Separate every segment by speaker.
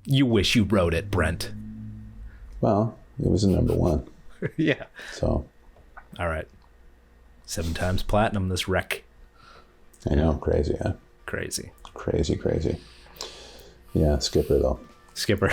Speaker 1: You wish you wrote it, Brent.
Speaker 2: Well, it was a number one.
Speaker 1: Yeah.
Speaker 2: So.
Speaker 1: All right. 7 times platinum, this wreck.
Speaker 2: I know, crazy, huh?
Speaker 1: Crazy.
Speaker 2: Yeah, Skipper, though.
Speaker 1: Skipper.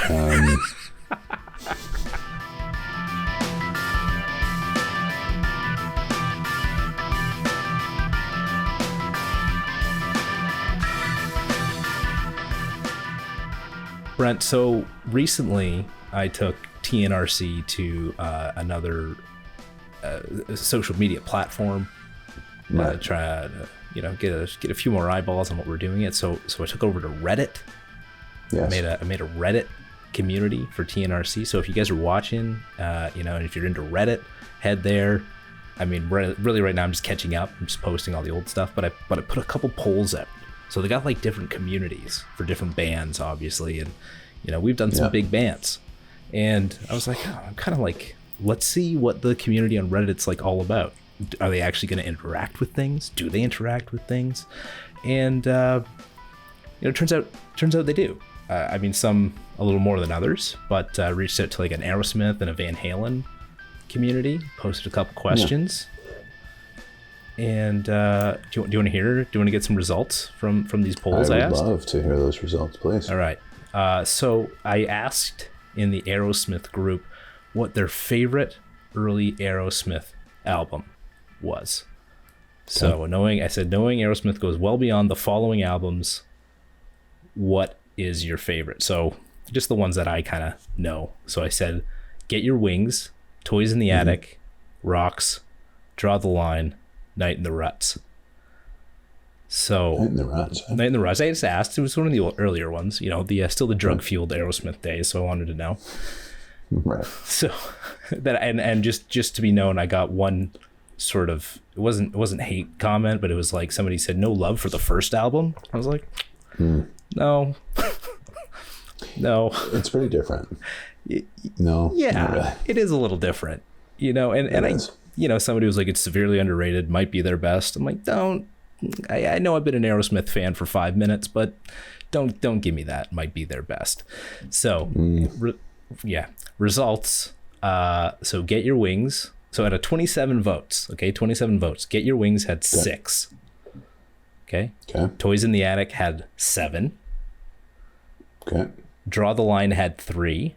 Speaker 1: Brent, so recently I took TNRC to another social media platform,
Speaker 2: Right.
Speaker 1: try to get a few more eyeballs on what we're doing it. So I took over to Reddit.
Speaker 2: Yes.
Speaker 1: I made a Reddit community for TNRC. So if you guys are watching, and if you're into Reddit, head there. I mean, really right now I'm just catching up. I'm just posting all the old stuff, but I put a couple polls out. So they got like different communities for different bands, obviously, and we've done some big bands. And I was like, I'm kind of like, let's see what the community on Reddit's like all about. Are they actually going to interact with things? Do they interact with things? And turns out they do. I mean, some a little more than others, but reached out to like an Aerosmith and a Van Halen community, posted a couple questions. And do you want to hear? Do you want to get some results from these polls I asked?
Speaker 2: I would love to hear those results, please.
Speaker 1: All right. So I asked in the Aerosmith group what their favorite early Aerosmith album was. So knowing Aerosmith goes well beyond the following albums, what is your favorite? So just the ones that I kind of know. So I said, Get Your Wings, Toys in the Attic, Rocks, Draw the Line, Night in the Ruts. So
Speaker 2: Night in the Ruts. Huh?
Speaker 1: Night in the Ruts. I just asked. It was one of the earlier ones. Still the drug-fueled Aerosmith days. So I wanted to know.
Speaker 2: Right.
Speaker 1: So that and just to be known, I got one sort of it wasn't hate comment, but it was like somebody said no love for the first album. I was like, no, no.
Speaker 2: It's pretty different. No.
Speaker 1: Yeah,
Speaker 2: really.
Speaker 1: it is a little different. And somebody was like, it's severely underrated, might be their best. I'm like, don't. I know I've been an Aerosmith fan for 5 minutes, but don't give me that. Might be their best. So, results. So Get Your Wings. So out of 27 votes, Get Your Wings had 6. Okay. Toys in the Attic had 7.
Speaker 2: Okay.
Speaker 1: Draw the Line had 3.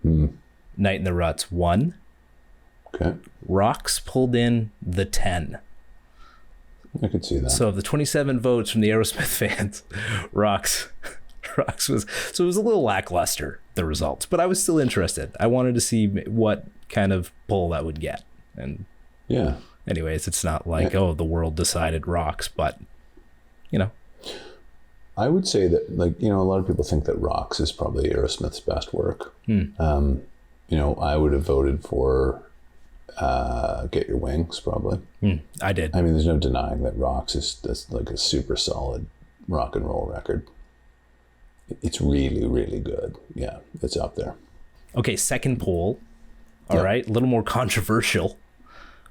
Speaker 1: Night in the Ruts 1.
Speaker 2: Okay.
Speaker 1: Rocks pulled in the 10.
Speaker 2: I could see that.
Speaker 1: So of the 27 votes from the Aerosmith fans, Rocks was, so it was a little lackluster, the results, but I was still interested. I wanted to see what kind of poll that would get. And anyways, it's not like, the world decided Rocks, but
Speaker 2: I would say that a lot of people think that Rocks is probably Aerosmith's best work. I would have voted for Get Your Wings, probably.
Speaker 1: I did.
Speaker 2: I mean, there's no denying that Rocks is like a super solid rock and roll record. It's really, really good. Yeah, it's up there.
Speaker 1: Okay, second poll. All right, a little more controversial.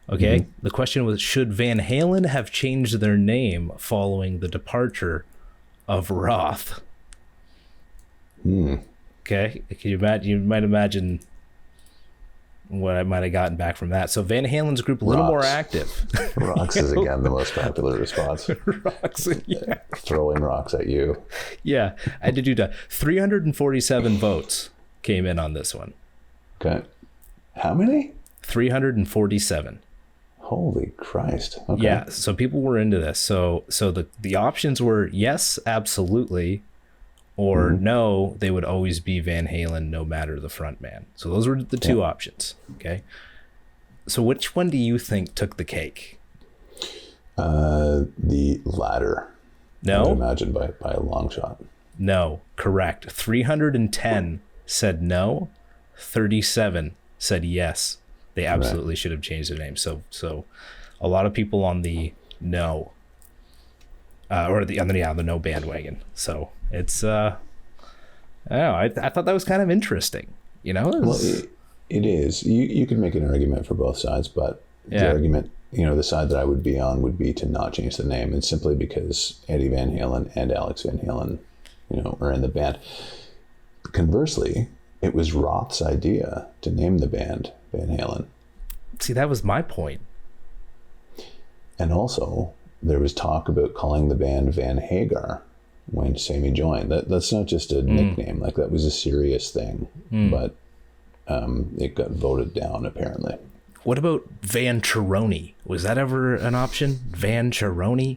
Speaker 1: Okay, the question was, should Van Halen have changed their name following the departure of Roth? Okay, can you imagine? You might imagine what I might have gotten back from that. So Van Halen's group a little more active.
Speaker 2: Rocks is again the most popular response.
Speaker 1: Rocks, yeah.
Speaker 2: Throwing rocks at you.
Speaker 1: Yeah, I did do that. 347 votes came in on this one.
Speaker 2: Okay. How many?
Speaker 1: 347.
Speaker 2: Holy Christ. Okay.
Speaker 1: Yeah, so people were into this. So the options were yes, absolutely, or no, they would always be Van Halen no matter the front man. So those were the two options. Okay. So which one do you think took the cake?
Speaker 2: The latter.
Speaker 1: No?
Speaker 2: I would imagine by a long shot.
Speaker 1: No, correct. 310 said no. 37 said yes. They absolutely should have changed their name. So a lot of people on the no, or the no bandwagon. So it's I don't know. I thought that was kind of interesting.
Speaker 2: Well, it is. You could make an argument for both sides, but the argument, the side that I would be on would be to not change the name, and simply because Eddie Van Halen and Alex Van Halen, are in the band. conversely, it was Roth's idea to name the band Van Halen.
Speaker 1: See, that was my point.
Speaker 2: And also, there was talk about calling the band Van Hagar when Sammy joined. That's not just a nickname. Like, that was a serious thing. But it got voted down, apparently.
Speaker 1: What about Van Chironi? Was that ever an option? Van Chironi?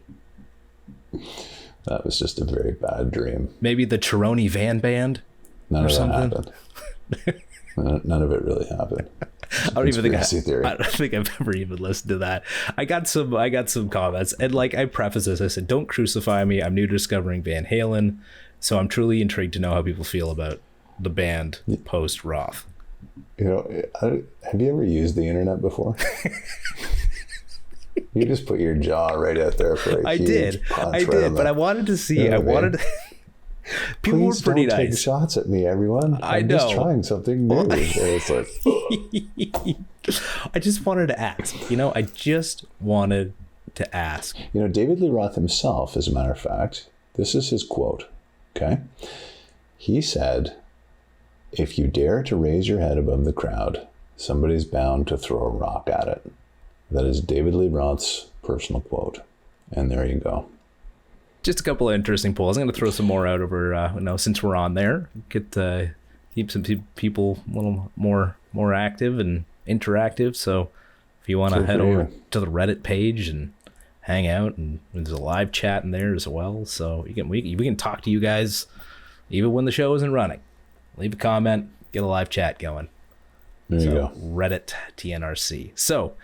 Speaker 2: That was just a very bad dream.
Speaker 1: Maybe the Chironi Van Band?
Speaker 2: None of that happened. None of it really happened.
Speaker 1: I don't think I've ever even listened to that. I got some comments, and like, I preface this, I said, don't crucify me. I'm new to discovering Van Halen, so I'm truly intrigued to know how people feel about the band post Roth.
Speaker 2: You know, have you ever used the internet before? You just put your jaw right out there for a huge punch. I did,
Speaker 1: but I wanted to see. People
Speaker 2: Please
Speaker 1: were pretty
Speaker 2: don't
Speaker 1: nice.
Speaker 2: Take shots at me, everyone. I'm just trying something new. It's like,
Speaker 1: I just wanted to ask. I just wanted to ask.
Speaker 2: David Lee Roth himself, as a matter of fact, this is his quote. Okay, he said, "If you dare to raise your head above the crowd, somebody's bound to throw a rock at it." That is David Lee Roth's personal quote, and there you go.
Speaker 1: Just a couple of interesting polls. I'm going to throw some more out over, since we're on there, keep some people a little more active and interactive. So if you want to head over to the Reddit page and hang out, and there's a live chat in there as well. So we can talk to you guys even when the show isn't running. Leave a comment, get a live chat going.
Speaker 2: There you go.
Speaker 1: Reddit TNRC. So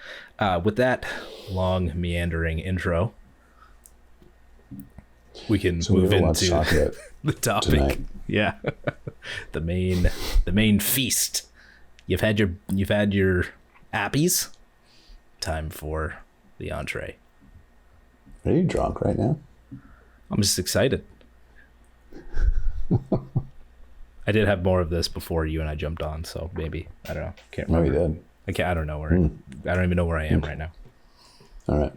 Speaker 1: with that long meandering intro, we can move into the topic tonight. Yeah. the main feast. You've had your appies. Time for the entree.
Speaker 2: Are you drunk right now?
Speaker 1: I'm just excited. I did have more of this before you and I jumped on, so maybe, I don't know. Can't remember.
Speaker 2: No, you did.
Speaker 1: I don't know where. I don't even know where I am right now.
Speaker 2: All right.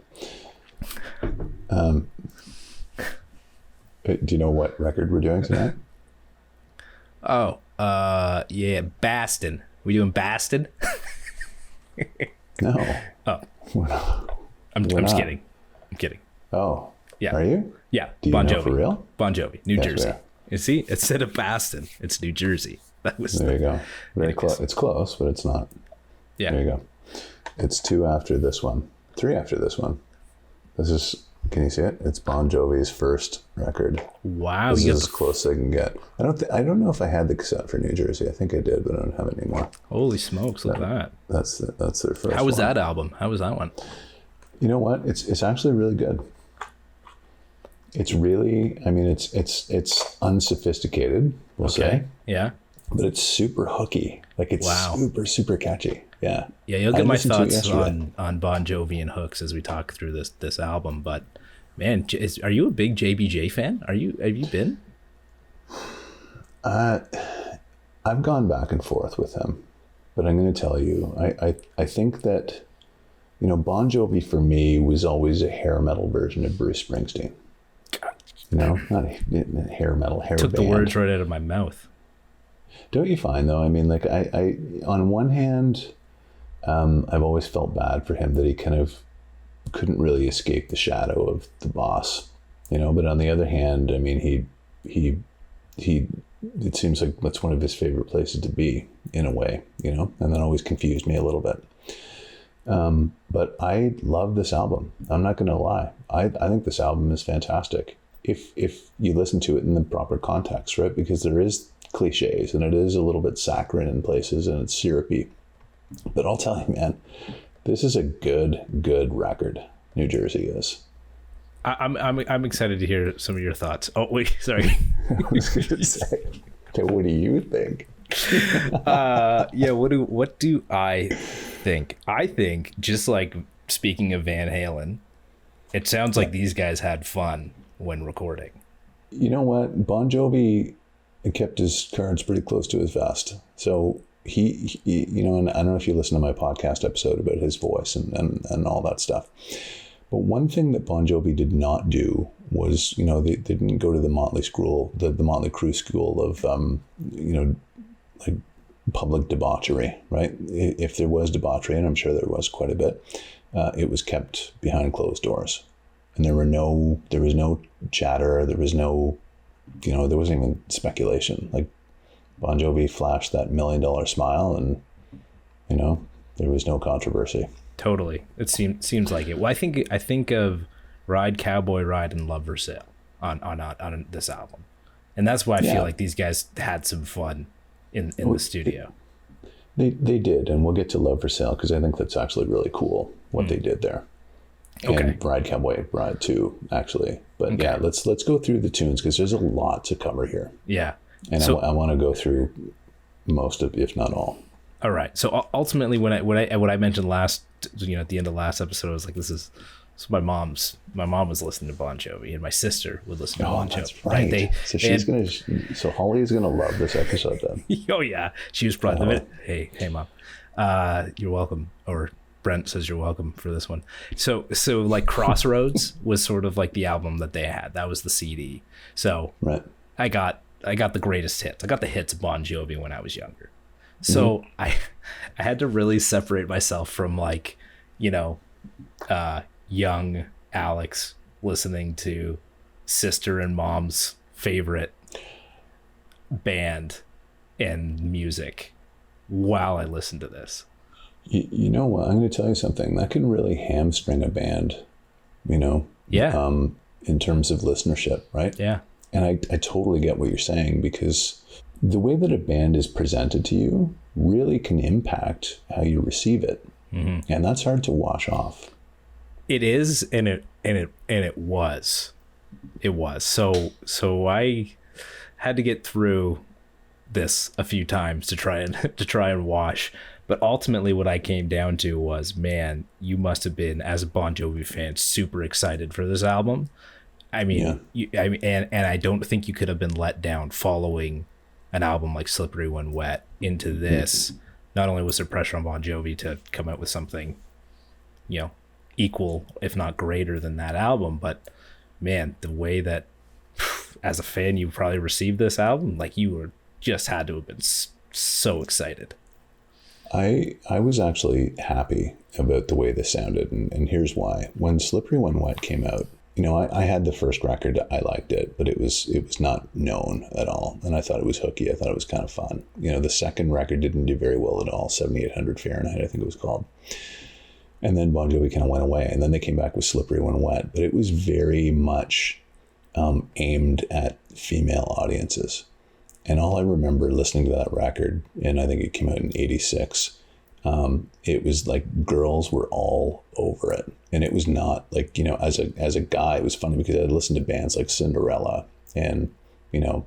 Speaker 2: Do you know what record we're doing tonight?
Speaker 1: Oh, yeah, Bastin. We doing Bastin?
Speaker 2: No.
Speaker 1: Oh, I'm just kidding. I'm kidding.
Speaker 2: Oh,
Speaker 1: yeah.
Speaker 2: Are you?
Speaker 1: Yeah.
Speaker 2: Do you
Speaker 1: Bon
Speaker 2: know
Speaker 1: Jovi.
Speaker 2: For real?
Speaker 1: Bon Jovi, New Jersey.
Speaker 2: Yeah.
Speaker 1: You see, instead of Bastin, it's New Jersey.
Speaker 2: There you go. Very close. It's close, but it's not.
Speaker 1: Yeah.
Speaker 2: There you go. It's 2 after this one. 3 after this one. This is. Can you see it? It's Bon Jovi's first record.
Speaker 1: Wow.
Speaker 2: This is as close as I can get. I don't know if I had the cassette for New Jersey. I think I did, but I don't have it anymore.
Speaker 1: Holy smokes! Look at that.
Speaker 2: That's their first.
Speaker 1: How was that album? How was that one?
Speaker 2: You know what? It's actually really good. It's really. I mean, it's unsophisticated. We'll say.
Speaker 1: Yeah.
Speaker 2: But it's super hooky. Like, it's super, super catchy. Yeah.
Speaker 1: Yeah, you'll get my thoughts on Bon Jovi and hooks as we talk through this album. But man, are you a big JBJ fan? Have you been?
Speaker 2: I've gone back and forth with him, but I'm going to tell you, I think that, Bon Jovi for me was always a hair metal version of Bruce Springsteen. Not a hair metal, hair
Speaker 1: Took
Speaker 2: band.
Speaker 1: The words right out of my mouth.
Speaker 2: Don't you find, though? I mean, like, I on one hand, I've always felt bad for him that he kind of couldn't really escape the shadow of the boss, but on the other hand, I mean, he it seems like that's one of his favorite places to be, in a way, and that always confused me a little bit. But I love this album. I'm not going to lie. I think this album is fantastic if you listen to it in the proper context, right? Because there is cliches and it is a little bit saccharine in places and it's syrupy. But I'll tell you, man, this is a good record. New Jersey is.
Speaker 1: I'm excited to hear some of your thoughts. Oh wait, sorry.
Speaker 2: I was going to say, okay, what do you think?
Speaker 1: Yeah, what do I think? I think, just like, speaking of Van Halen, it sounds like these guys had fun when recording. You know what?
Speaker 2: Bon Jovi kept his cards pretty close to his vest. So he and I don't know if you listen to my podcast episode about his voice and all that stuff. But one thing that Bon Jovi did not do was, you know, they didn't go to the Motley Crue school of, you know, like public debauchery, right? If there was debauchery, and I'm sure there was quite a bit, it was kept behind closed doors. And there was no chatter. There was no, you know, there wasn't even speculation. Like Bon Jovi flashed that $1 million smile, and, you know, there was no controversy.
Speaker 1: Totally. It seems like it. Well, I think of Ride Cowboy Ride and Love for Sale on this album. And that's why I feel like these guys had some fun in the studio.
Speaker 2: They did, and we'll get to Love for Sale because I think that's actually really cool what they did there. And Ride Cowboy Ride too, actually. But yeah, let's go through the tunes because there's a lot to cover here.
Speaker 1: Yeah.
Speaker 2: And so, I want to go through most of, if not all. All
Speaker 1: right. So ultimately, when I mentioned last, you know, at the end of last episode, I was like, this is my mom was listening to Bon Jovi, and my sister would listen to Bon Jovi. That's
Speaker 2: right. So Holly is gonna love this episode then.
Speaker 1: Oh yeah, she was probably hey mom, you're welcome. Or Brent says you're welcome for this one. So like Crossroads was sort of like the album that they had. That was the CD. So I got the greatest hits. I got the hits of Bon Jovi when I was younger. So I had to really separate myself from, like, you know, young Alex listening to sister and mom's favorite band and music while I listened to this.
Speaker 2: You know what? I'm going to tell you something. That can really hamstring a band, you know?
Speaker 1: Yeah.
Speaker 2: In terms of listenership, right?
Speaker 1: Yeah.
Speaker 2: And I totally get what you're saying, because the way that a band is presented to you really can impact how you receive it. Mm-hmm. And that's hard to wash off.
Speaker 1: It is, and it was. So I had to get through this a few times to try and wash. But ultimately what I came down to was, man, you must have been, as a Bon Jovi fan, super excited for this album. I mean, and I don't think you could have been let down following an album like Slippery When Wet into this. Not only was there pressure on Bon Jovi to come out with something, you know, equal, if not greater than that album, but man, the way that as a fan you probably received this album, like, you were just had to have been so excited.
Speaker 2: I was actually happy about the way this sounded, and here's why. When Slippery When Wet came out, you know, I had the first record, I liked it, but it was not known at all. And I thought it was hooky. I thought it was kind of fun. You know, the second record didn't do very well at all, 7800 Fahrenheit, I think it was called. And then Bon Jovi kind of went away. And then they came back with Slippery When Wet. But it was very much aimed at female audiences. And all I remember listening to that record, and I think it came out in 86, it was like girls were all over it. And it was not like, you know, as a guy, it was funny because I'd listened to bands like Cinderella and, you know,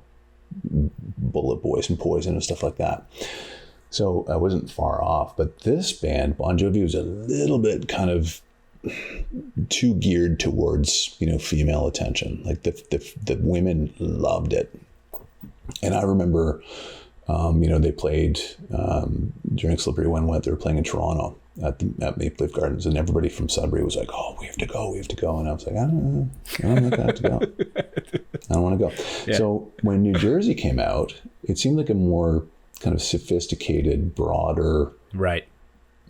Speaker 2: Bullet Boys and Poison and stuff like that. So I wasn't far off. But this band, Bon Jovi, was a little bit kind of too geared towards, you know, female attention. Like the women loved it. And I remember, you know, they played during Slippery When Wet. They were playing in Toronto at Maple Leaf Gardens, and everybody from Sudbury was like, "Oh, we have to go." And I was like, "I don't have to go. I don't want to go." Yeah. So when New Jersey came out, it seemed like a more kind of sophisticated, broader,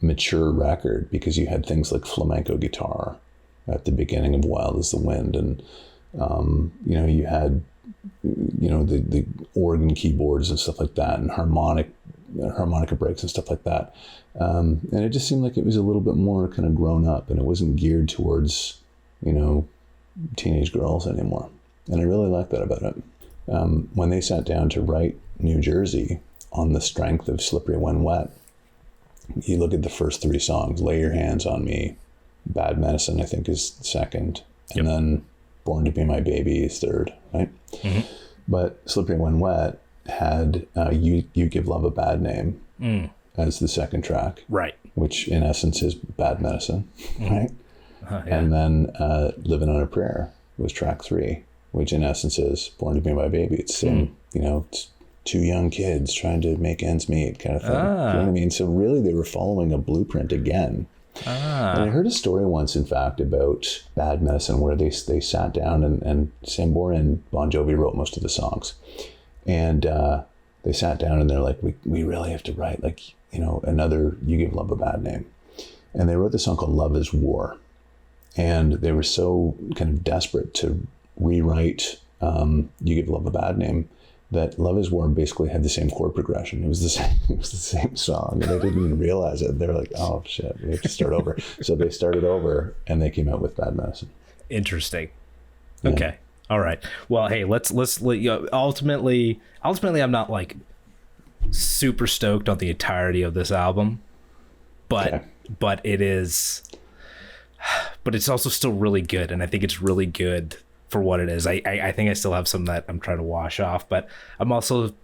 Speaker 2: mature record, because you had things like flamenco guitar at the beginning of Wild as the Wind, and you know, you had, you know, the organ keyboards and stuff like that, and harmonica breaks and stuff like that. And it just seemed like it was a little bit more kind of grown up, and it wasn't geared towards, you know, teenage girls anymore. And I really liked that about it. When they sat down to write New Jersey on the strength of Slippery When Wet, you look at the first three songs: Lay Your Hands on Me, Bad Medicine, I think, is second, and then Born to Be My Baby is third, right? Mm-hmm. But Slippery When Wet had You Give Love a Bad Name as the second track, right? Which in essence is Bad Medicine, right? And then Living on a Prayer was track 3, which in essence is Born to Be My Baby. It's the same, you know, it's two young kids trying to make ends meet kind of thing. You know what I mean? So really they were following a blueprint again. And I heard a story once, in fact, about Bad Medicine, where they sat down and Sambora and Bon Jovi wrote most of the songs. And they sat down and they're like, we really have to write, like, you know, another You Give Love a Bad Name. And they wrote this song called Love is War. And they were so kind of desperate to rewrite You Give Love a Bad Name that Love is War basically had the same chord progression. It was the same song, and they didn't even realize it. They were like, oh shit, we have to start over. So they started over and they came out with Bad Medicine.
Speaker 1: Interesting. Yeah. Okay. All right. Well, hey, let's ultimately I'm not like super stoked on the entirety of this album, but it's also still really good, and I think it's really good for what it is. I think I still have some that I'm trying to wash off, but I'm also,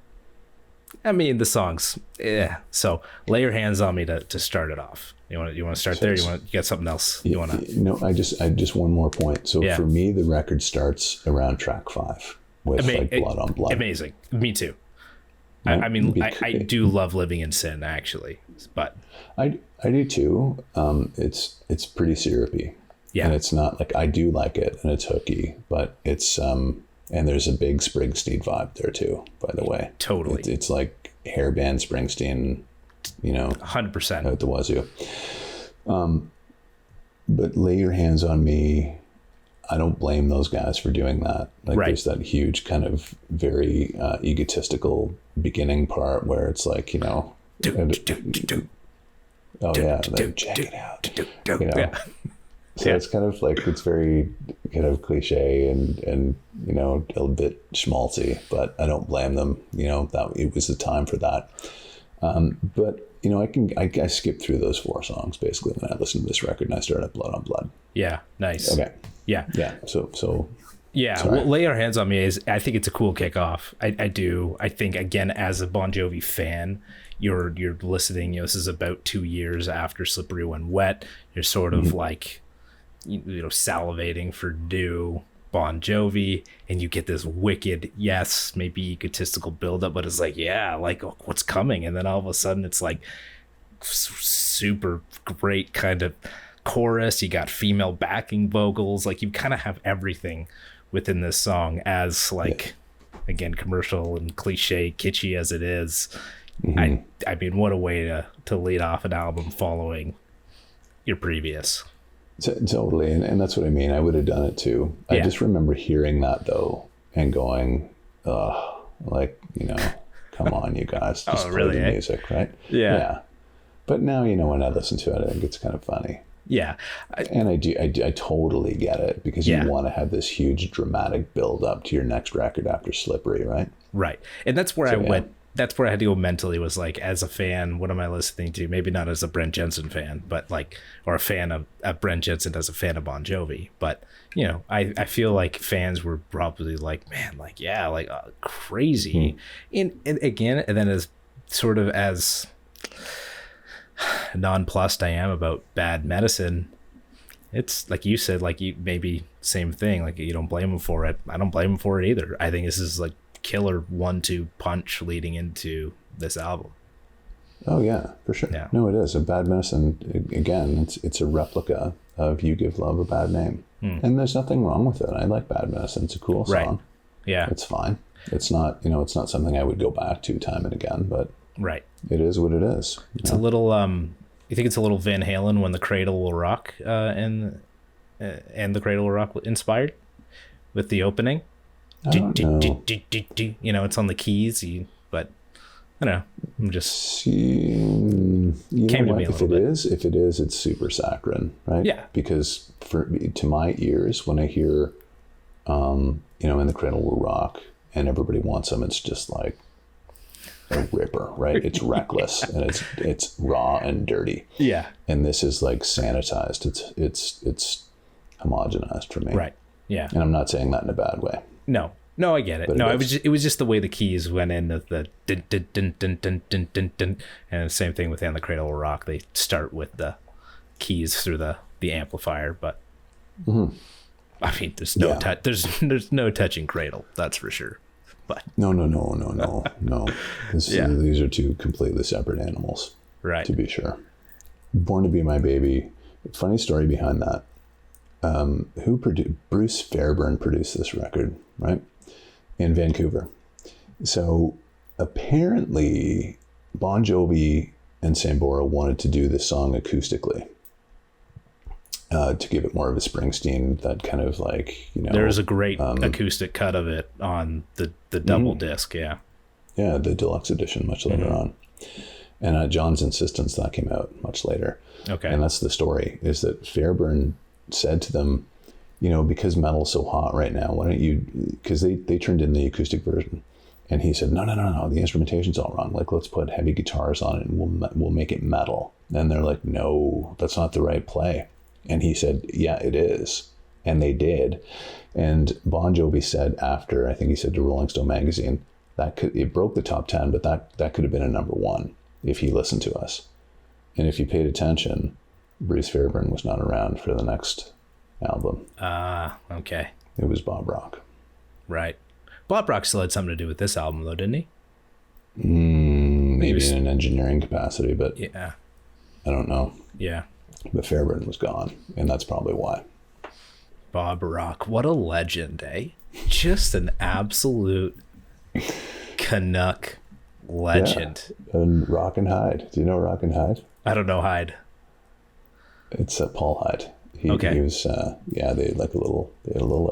Speaker 1: I mean, the songs, yeah. So lay your hands on me to start it off. You want to start there? You got something else you want to?
Speaker 2: No, I just one more point. So for me, the record starts around track 5 with like Blood on Blood. Amazing.
Speaker 1: Me too. I mean, I do love Living in Sin, actually, but
Speaker 2: I do too. It's pretty syrupy. Yeah. And it's not like, I do like it and it's hooky, but it's, and there's a big Springsteen vibe there too, by the way.
Speaker 1: Totally.
Speaker 2: It's like hairband Springsteen, you know,
Speaker 1: 100%
Speaker 2: out the wazoo. But Lay Your Hands on Me, I don't blame those guys for doing that. Like there's that huge kind of very egotistical beginning part where it's like, you know, oh yeah, like, check it out, you know. So it's kind of like, it's very kind of cliche and you know, a bit schmaltzy, but I don't blame them. You know, that it was the time for that. But you know, I skip through those 4 songs basically when I listen to this record, and I start at Blood on Blood.
Speaker 1: Yeah, nice.
Speaker 2: Okay.
Speaker 1: Yeah.
Speaker 2: So.
Speaker 1: Yeah, well, Lay Your Hands on Me I think it's a cool kickoff. I do. I think, again, as a Bon Jovi fan, you're listening. You know, this is about 2 years after Slippery When Wet. You're sort of like, you know, salivating for new Bon Jovi, and you get this wicked, yes, maybe egotistical buildup, but it's like, yeah, like, what's coming? And then all of a sudden it's like super great kind of chorus. You got female backing vocals. Like, you kind of have everything within this song, as like, again, commercial and cliche, kitschy as it is. I mean, what a way to lead off an album following your previous.
Speaker 2: Totally, and that's what I mean. I would have done it too. I just remember hearing that though and going, like, you know, come on, you guys, just play the music, right? Yeah. But now, you know, when I listen to it, I think it's kind of funny.
Speaker 1: Yeah.
Speaker 2: And I totally get it, because you want to have this huge dramatic build up to your next record after Slippery, right?
Speaker 1: Right. And that's where I went. That's where I had to go mentally, was like, as a fan, what am I listening to? Maybe not as a Brent Jensen fan, but like, or a fan of Brent Jensen as a fan of Bon Jovi. But, you know, I feel like fans were probably like, man, like, yeah, like crazy. And again, and then as sort of as nonplussed I am about Bad Medicine, it's like you said, like, you maybe same thing. Like, you don't blame him for it. I don't blame him for it either. I think this is like killer 1-2 punch leading into this album.
Speaker 2: Oh yeah, for sure. Yeah. No, it is. A Bad Medicine, again, it's a replica of You Give Love a Bad Name. And there's nothing wrong with it. I like Bad Medicine. It's a cool song.
Speaker 1: Yeah.
Speaker 2: It's fine. It's not, you know, it's not something I would go back to time and again, but it is what it is.
Speaker 1: It's a little you think it's a little Van Halen, When the Cradle Will Rock, and the Cradle Will Rock inspired with the opening?
Speaker 2: I don't know.
Speaker 1: You know, it's on the keys, but I don't know. I'm just
Speaker 2: you
Speaker 1: came
Speaker 2: know
Speaker 1: to me a little
Speaker 2: bit. If
Speaker 1: bit.
Speaker 2: it is, it's super saccharine, right?
Speaker 1: Yeah.
Speaker 2: Because to my ears, when I hear, you know, In the Cradle Will Rock and Everybody Wants Them, it's just like a ripper, right? It's reckless and it's raw and dirty.
Speaker 1: Yeah.
Speaker 2: And this is like sanitized. It's homogenized for me.
Speaker 1: Right. Yeah.
Speaker 2: And I'm not saying that in a bad way.
Speaker 1: No, I get it. But no, it was just the way the keys went in, the dun, dun, dun, dun, dun, dun, dun, dun. And the same thing with In the Cradle Will Rock. They start with the keys through the amplifier, but I mean, there's no there's no touching Cradle, that's for sure. But
Speaker 2: no. These are two completely separate animals,
Speaker 1: right?
Speaker 2: To be sure. Born to Be My Baby Funny story behind that. Bruce Fairbairn produced this record, right? In Vancouver. So apparently Bon Jovi and Sambora wanted to do this song acoustically. To give it more of a Springsteen, that kind of like,
Speaker 1: There's a great acoustic cut of it on the double disc, yeah.
Speaker 2: Yeah, the deluxe edition much later on. And at John's insistence, that came out much later.
Speaker 1: Okay.
Speaker 2: And that's the story, is that Fairbairn said to them, because metal's so hot right now, why don't you, because they turned in the acoustic version. And he said, no, the instrumentation's all wrong. Like, let's put heavy guitars on it and we'll make it metal. And they're like, no, that's not the right play. And he said, yeah, it is. And they did. And Bon Jovi said after, I think he said to Rolling Stone magazine, it broke the top 10, but that could have been a number 1 if he listened to us. And if you paid attention, Bruce Fairbairn was not around for the next album.
Speaker 1: Okay.
Speaker 2: It was Bob Rock.
Speaker 1: Right. Bob Rock still had something to do with this album, though, didn't he?
Speaker 2: Maybe in an engineering capacity, but
Speaker 1: yeah,
Speaker 2: I don't know.
Speaker 1: Yeah.
Speaker 2: But Fairbairn was gone, and that's probably why.
Speaker 1: Bob Rock, what a legend, eh? Just an absolute Canuck legend.
Speaker 2: Yeah. And Rock and Hyde. Do you know Rock and Hyde?
Speaker 1: I don't know Hyde.
Speaker 2: It's Paul Hyde. He was, they had a little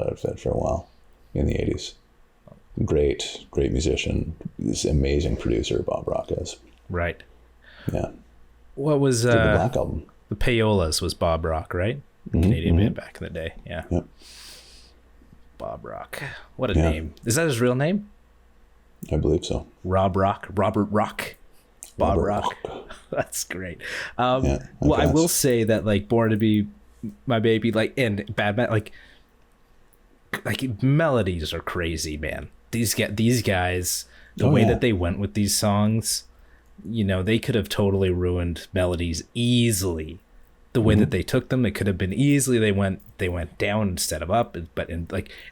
Speaker 2: outfit for a while in the 80s. Great musician. This amazing producer, Bob Rock is.
Speaker 1: Right.
Speaker 2: Yeah.
Speaker 1: What was
Speaker 2: the Black Album?
Speaker 1: The Payolas was Bob Rock, right? Canadian band back in the day. Yeah.
Speaker 2: Yep.
Speaker 1: Bob Rock. What a name. Is that his real name?
Speaker 2: I believe so.
Speaker 1: Robert Rock. Bob Rock. That's great. Well, I will say that, like, Born to Be My Baby, like, and Bad Man, like melodies are crazy, man. These guys, the way that they went with these songs, they could have totally ruined melodies easily. The way that they took them, it could have been easily they went down instead of up, but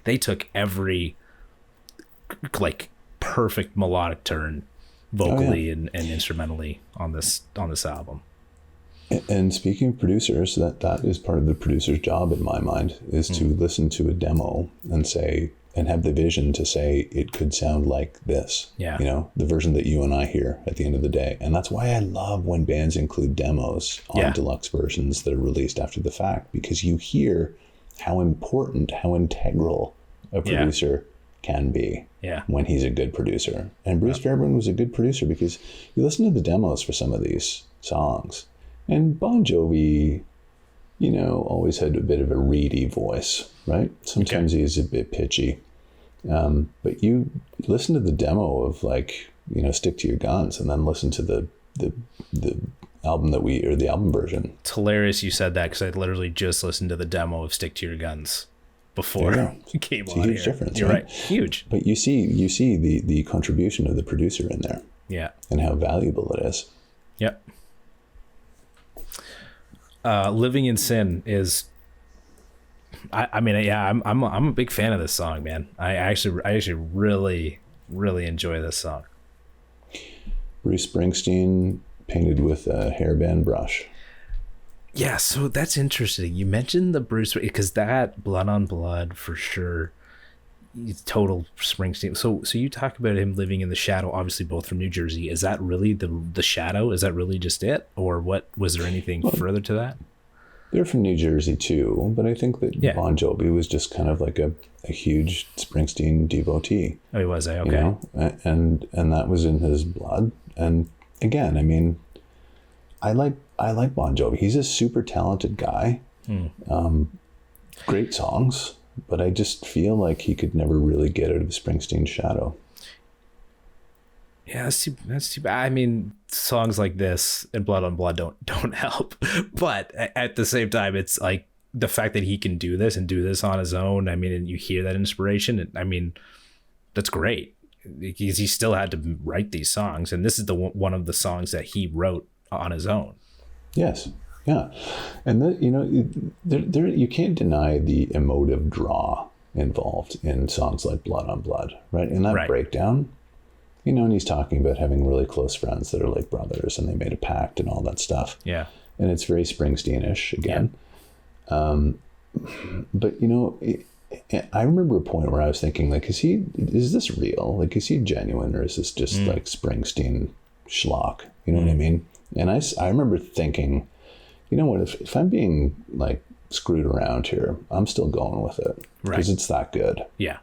Speaker 1: they took every like perfect melodic turn vocally and instrumentally on this album.
Speaker 2: And speaking of producers, that is part of the producer's job in my mind, is to listen to a demo and say, and have the vision to say it could sound like this.
Speaker 1: Yeah.
Speaker 2: The version that you and I hear at the end of the day. And that's why I love when bands include demos on deluxe versions that are released after the fact, because you hear how important, how integral a producer can be when he's a good producer. And Bruce Fairbairn was a good producer, because you listen to the demos for some of these songs, and Bon Jovi, always had a bit of a reedy voice, right? Sometimes he's a bit pitchy. But you listen to the demo of, like, Stick to Your Guns, and then listen to the album the album version.
Speaker 1: It's hilarious you said that, because I literally just listened to the demo of Stick to Your Guns before it came on. It's a huge difference. You're right. Huge.
Speaker 2: But you see the contribution of the producer in there.
Speaker 1: Yeah. And
Speaker 2: how valuable it is.
Speaker 1: Yep. Living in Sin is, I'm a big fan of this song, man. I actually really, really enjoy this song.
Speaker 2: Bruce Springsteen painted with a hairband brush.
Speaker 1: Yeah, so that's interesting. You mentioned the Bruce, because that Blood on Blood for sure, total Springsteen. So you talk about him living in the shadow, obviously both from New Jersey. Is that really the shadow? Is that really just it? Or what, was there anything further to that?
Speaker 2: They're from New Jersey too, but I think that Bon Jovi was just kind of like a huge Springsteen devotee.
Speaker 1: Oh, he was, okay.
Speaker 2: And that was in his blood. And again, I mean, I like Bon Jovi. He's a super talented guy. Great songs, but I just feel like he could never really get out of Springsteen's shadow.
Speaker 1: Yeah, that's too bad. I mean, songs like this and Blood on Blood don't help. But at the same time, it's like the fact that he can do this on his own. I mean, and you hear that inspiration. I mean, that's great. He still had to write these songs, and this is one of the songs that he wrote on his own.
Speaker 2: Yes. Yeah. And you can't deny the emotive draw involved in songs like Blood on Blood, right? In that breakdown, and he's talking about having really close friends that are like brothers, and they made a pact and all that stuff.
Speaker 1: Yeah.
Speaker 2: and it's very Springsteen-ish again. Yeah. But I remember a point where I was thinking, like, is this real? Like, is he genuine, or is this just like Springsteen schlock? You know what I mean? And I remember thinking, you know what, if I'm being like screwed around here, I'm still going with it because it's that good.
Speaker 1: Yeah.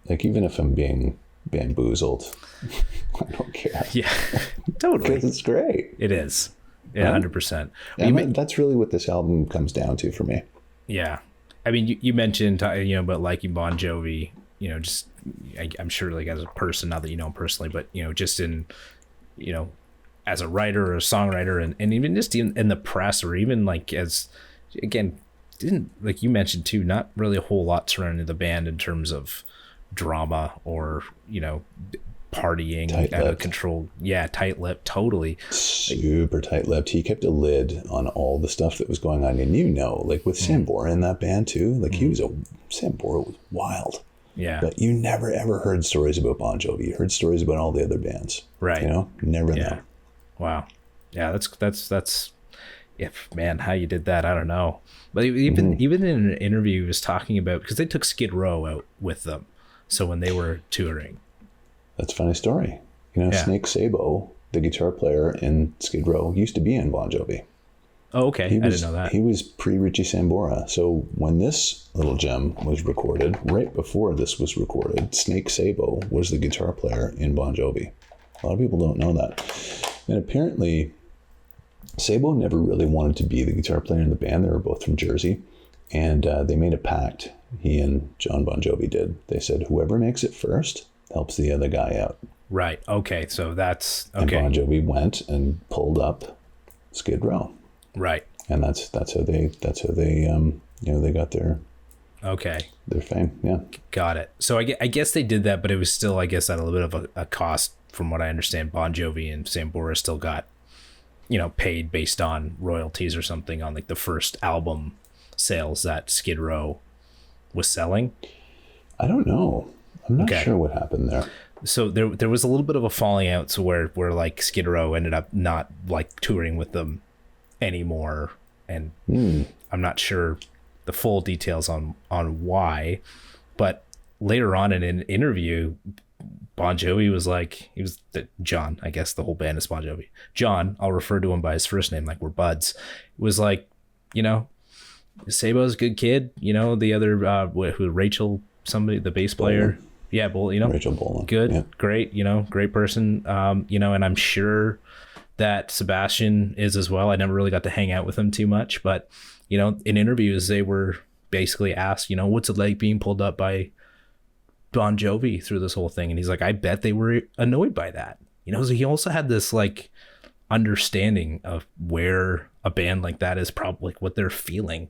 Speaker 2: Like, even if I'm being bamboozled, I don't care.
Speaker 1: Yeah, totally.
Speaker 2: Because it's great.
Speaker 1: It is. Yeah, 100%.
Speaker 2: That's really what this album comes down to for me.
Speaker 1: Yeah. I mean, you mentioned, about liking Bon Jovi, just, I'm sure, like, as a person, not that you know him personally, but, just in, as a writer or a songwriter, and even just in the press, or even like as, again, didn't, like you mentioned too, not really a whole lot surrounding the band in terms of drama or, partying out of control. Yeah, tight-lipped, totally.
Speaker 2: Super tight-lipped. He kept a lid on all the stuff that was going on. And like with Sambora in that band too, like Sambora was wild.
Speaker 1: Yeah.
Speaker 2: But you never ever heard stories about Bon Jovi. You heard stories about all the other bands.
Speaker 1: Right.
Speaker 2: Never know.
Speaker 1: Wow. Yeah, that's if, man, how you did that, I don't know. But even in an interview he was talking about, because they took Skid Row out with them. So when they were touring.
Speaker 2: That's a funny story. Snake Sabo, the guitar player in Skid Row, used to be in Bon Jovi.
Speaker 1: Oh, okay. I didn't know that.
Speaker 2: He was pre-Richie Sambora. So when this little gem was recorded, right before this was recorded, Snake Sabo was the guitar player in Bon Jovi. A lot of people don't know that. And apparently, Sabo never really wanted to be the guitar player in the band. They were both from Jersey. And they made a pact. He and Jon Bon Jovi did. They said, whoever makes it first helps the other guy out.
Speaker 1: Right. Okay. So that's okay.
Speaker 2: And Bon Jovi went and pulled up Skid Row.
Speaker 1: Right.
Speaker 2: And that's how they they got their fame. Yeah.
Speaker 1: Got it. So I guess they did that, but it was still, I guess, at a little bit of a cost. From what I understand, Bon Jovi and Sambora still got, paid based on royalties or something on like the first album sales that Skid Row was selling.
Speaker 2: I don't know. I'm not sure what happened there.
Speaker 1: So there was a little bit of a falling out, so where like Skid Row ended up not like touring with them anymore, and I'm not sure the full details on why, but later on in an interview, Bon Jovi was like, John, I guess the whole band is Bon Jovi. John, I'll refer to him by his first name like we're buds, was like, Sabo's a good kid, the other who Rachel, somebody, the bass player. Yeah,
Speaker 2: Rachel Bolan.
Speaker 1: Good,
Speaker 2: yeah.
Speaker 1: Great, great person. And I'm sure that Sebastian is as well. I never really got to hang out with him too much, but, in interviews, they were basically asked, what's it like being pulled up by Bon Jovi through this whole thing? And he's like, I bet they were annoyed by that. So he also had this like understanding of where a band like that is, probably like what they're feeling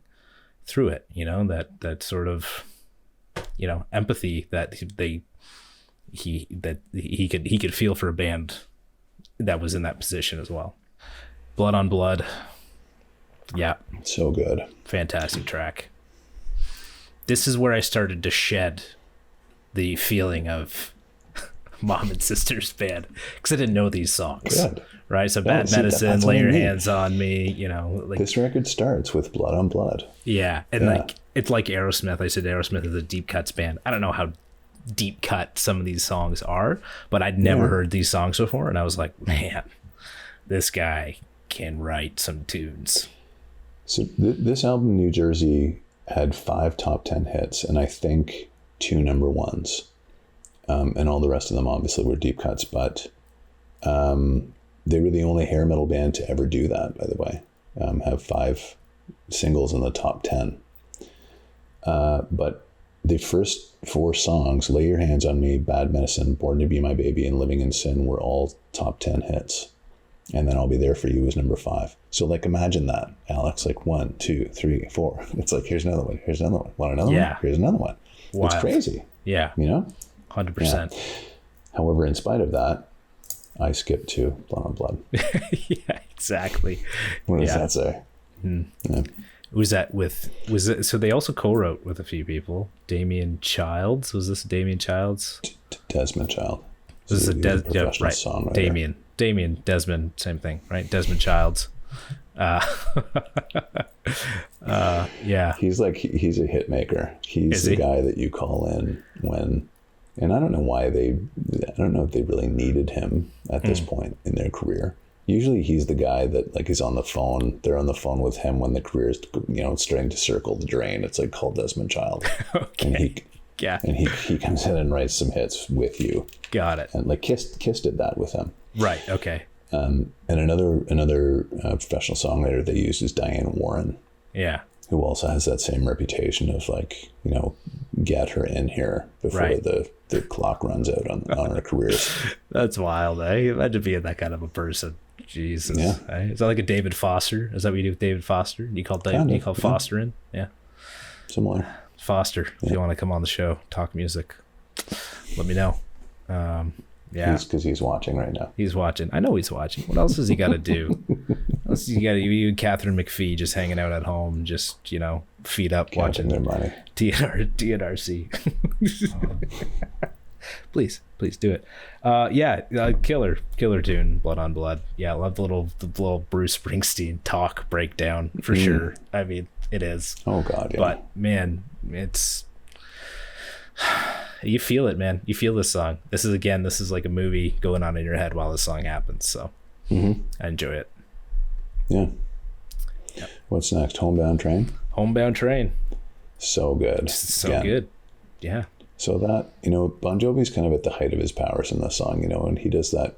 Speaker 1: through it, that sort of, empathy that he could feel for a band that was in that position as well. Blood on Blood. Yeah.
Speaker 2: So good.
Speaker 1: Fantastic track. This is where I started to shed the feeling of Mom and Sister's band, because I didn't know these songs.
Speaker 2: Good.
Speaker 1: Right? So Bad Medicine, Lay Your Hands on Me, like
Speaker 2: this record starts with Blood on Blood.
Speaker 1: Yeah. And like, it's like Aerosmith. I said Aerosmith is a deep cuts band. I don't know how deep cut some of these songs are, but I'd never heard these songs before. And I was like, man, this guy can write some tunes.
Speaker 2: So this album, New Jersey, had 5 top 10 hits, and I think 2 number ones. And all the rest of them obviously were deep cuts, but they were the only hair metal band to ever do that, by the way. Have 5 singles in the top 10. But the first 4 songs, Lay Your Hands on Me, Bad Medicine, Born to Be My Baby, and Living in Sin, were all top 10 hits. And then I'll Be There For You was number 5. So like, imagine that, Alex, like 1, 2, 3, 4. It's like, here's another one. Here's another one. Want another one? Here's another one. Wild. It's crazy.
Speaker 1: Yeah. 100%.
Speaker 2: Yeah. However, in spite of that, I skipped to Blood on Blood.
Speaker 1: Yeah, exactly.
Speaker 2: What does that say?
Speaker 1: Mm-hmm. Yeah. So they also co-wrote with a few people. Damien Childs. Was this Damien Childs?
Speaker 2: Desmond Child.
Speaker 1: This is a
Speaker 2: professional
Speaker 1: right.
Speaker 2: songwriter.
Speaker 1: Damien, Desmond, same thing, right? Desmond Childs. Yeah.
Speaker 2: He's a hit maker. He's the guy that you call in when, and I don't know if they really needed him at this point in their career. Usually he's the guy that like is on the phone. They're on the phone with him when the career is, starting to circle the drain. It's like call Desmond Child.
Speaker 1: Okay.
Speaker 2: And he comes in and writes some hits with you.
Speaker 1: Got it.
Speaker 2: And like Kiss did that with him.
Speaker 1: Right. Okay.
Speaker 2: And another professional songwriter they use is Diane Warren.
Speaker 1: Yeah.
Speaker 2: Who also has that same reputation of like, get her in here before
Speaker 1: Right.
Speaker 2: the clock runs out on her careers.
Speaker 1: That's wild, eh? Imagine being that kind of a person. Jesus.
Speaker 2: Yeah.
Speaker 1: Eh? Is that like a David Foster? Is that what you do with David Foster? You call Foster in? Yeah.
Speaker 2: Similar.
Speaker 1: Foster, if you want to come on the show, talk music, let me know. Yeah.
Speaker 2: Because he's watching right now.
Speaker 1: He's watching. I know he's watching. What else has he got to do? You and Catherine McPhee just hanging out at home, just, feet up,
Speaker 2: Counting
Speaker 1: watching
Speaker 2: their money.
Speaker 1: TNRC. Please do it. Killer tune, Blood on Blood. Yeah, I love the little Bruce Springsteen talk breakdown for sure. I mean, it is.
Speaker 2: Oh God, yeah.
Speaker 1: But man, it's, you feel it, man. You feel this song. This is like a movie going on in your head while this song happens. So I enjoy it.
Speaker 2: Yeah.
Speaker 1: Yep.
Speaker 2: What's next? Homebound Train.
Speaker 1: Homebound Train.
Speaker 2: So good.
Speaker 1: Good. Yeah.
Speaker 2: So that, Bon Jovi's kind of at the height of his powers in this song, and he does the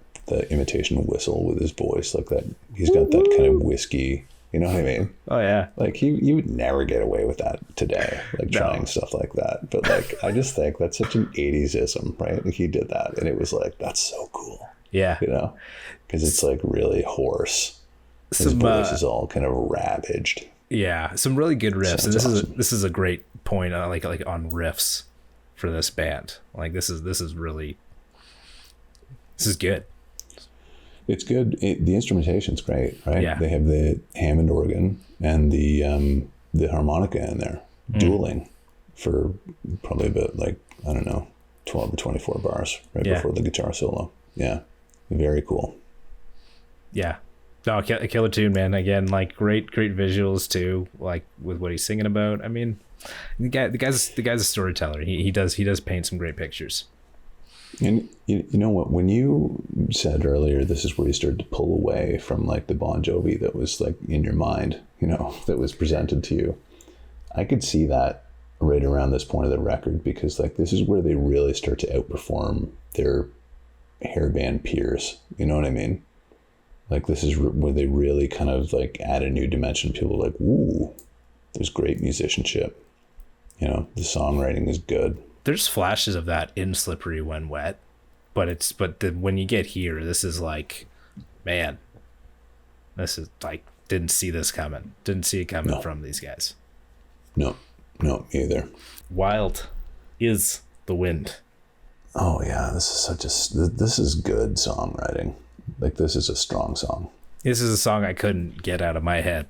Speaker 2: imitation whistle with his voice like that. He's got that kind of whiskey, you know what I mean?
Speaker 1: Oh yeah.
Speaker 2: Like you would never get away with that today, like trying stuff like that. But like, I just think that's such an 80s-ism, right? Like he did that and it was like, that's so cool.
Speaker 1: Yeah.
Speaker 2: Because it's like really hoarse. His voice is all kind of ravaged.
Speaker 1: Yeah. Some really good riffs.
Speaker 2: Sounds
Speaker 1: And
Speaker 2: awesome.
Speaker 1: this is a great point like on riffs for this band. Like this is good.
Speaker 2: It's good. The instrumentation's great, right?
Speaker 1: Yeah.
Speaker 2: They have the Hammond organ and the harmonica in there, dueling for probably about 12 to 24 bars before the guitar solo. Yeah, very cool. Yeah.
Speaker 1: No, a killer tune, man. Again, like great visuals too. Like with what he's singing about. I mean, the guy's a storyteller. He does paint some great pictures.
Speaker 2: And you know what? When you said earlier, this is where you started to pull away from like the Bon Jovi that was like in your mind, that was presented to you. I could see that right around this point of the record because like this is where they really start to outperform their hairband peers. You know what I mean? Like this is where they really kind of like add a new dimension. People are like, ooh, there's great musicianship. The songwriting is good.
Speaker 1: There's flashes of that in Slippery When Wet, but when you get here, this is like, man, this is like, didn't see it coming from these guys.
Speaker 2: No, me either.
Speaker 1: Wild is the wind.
Speaker 2: Oh yeah, this is good songwriting. Like this is a strong song.
Speaker 1: This is a song I couldn't get out of my head.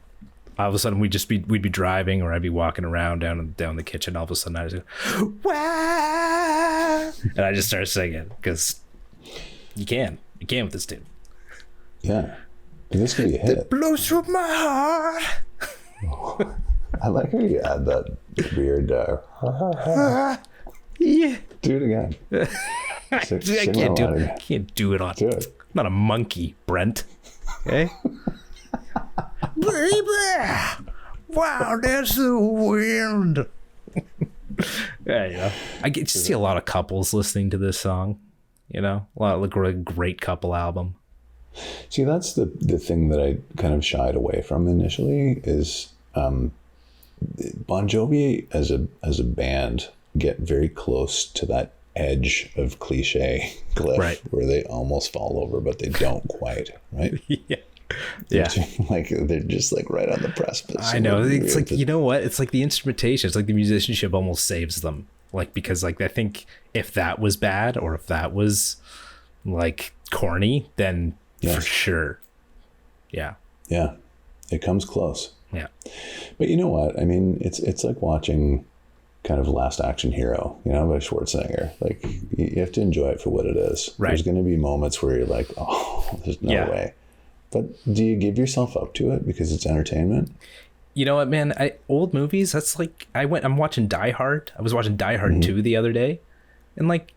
Speaker 1: All of a sudden we'd be driving or I'd be walking around down the kitchen. All of a sudden I just go, wow, and I just start singing because you can with this tune.
Speaker 2: Yeah, this could be a hit.
Speaker 1: It blows through my heart.
Speaker 2: I like how you add that weird.
Speaker 1: Yeah.
Speaker 2: Do it again.
Speaker 1: I can't do it on.
Speaker 2: Do it.
Speaker 1: I'm not a monkey, Brent. Okay. Baby, wow, that's the wind. Yeah, I get to see a lot of couples listening to this song. A lot of great couple album.
Speaker 2: See, that's the thing that I kind of shied away from initially is Bon Jovi as a band get very close to that edge of cliche cliff, right, where they almost fall over, but they don't quite, right?
Speaker 1: Yeah.
Speaker 2: Like they're just like right on the precipice.
Speaker 1: I know. It's like, you know what? It's like the instrumentation. It's like the musicianship almost saves them. Like, because like, I think if that was bad or if that was like corny, then for sure. Yeah. Yeah.
Speaker 2: It comes close.
Speaker 1: Yeah.
Speaker 2: But you know what? I mean, it's like watching kind of Last Action Hero, by Schwarzenegger. Like you have to enjoy it for what it is.
Speaker 1: Right.
Speaker 2: There's going to be moments where you're like, oh, there's no way. But do you give yourself up to it because it's entertainment?
Speaker 1: You know what, man? Old movies, that's like, I'm watching Die Hard. I was watching Die Hard 2 the other day. And like,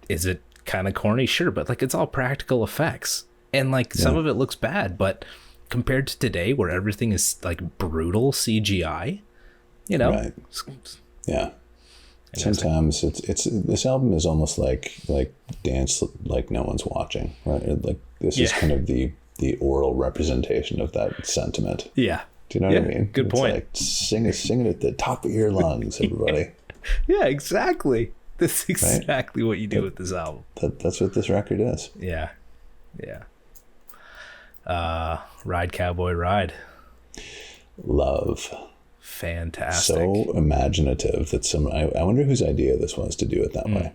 Speaker 1: is it kind of corny? Sure, but like, it's all practical effects. And like, some of it looks bad, but compared to today where everything is like brutal CGI, you know?
Speaker 2: Right. Yeah. Sometimes it's this album is almost like dance like no one's watching, right? Like this is kind of the oral representation of that sentiment.
Speaker 1: Yeah.
Speaker 2: Do you know what I mean?
Speaker 1: Good point.
Speaker 2: Like sing it at the top of your lungs, everybody.
Speaker 1: Yeah, exactly. That's exactly what you do with this album.
Speaker 2: That's what this record is.
Speaker 1: Yeah. Yeah. Ride Cowboy Ride.
Speaker 2: Love.
Speaker 1: Fantastic.
Speaker 2: So imaginative that I wonder whose idea this was to do it that way.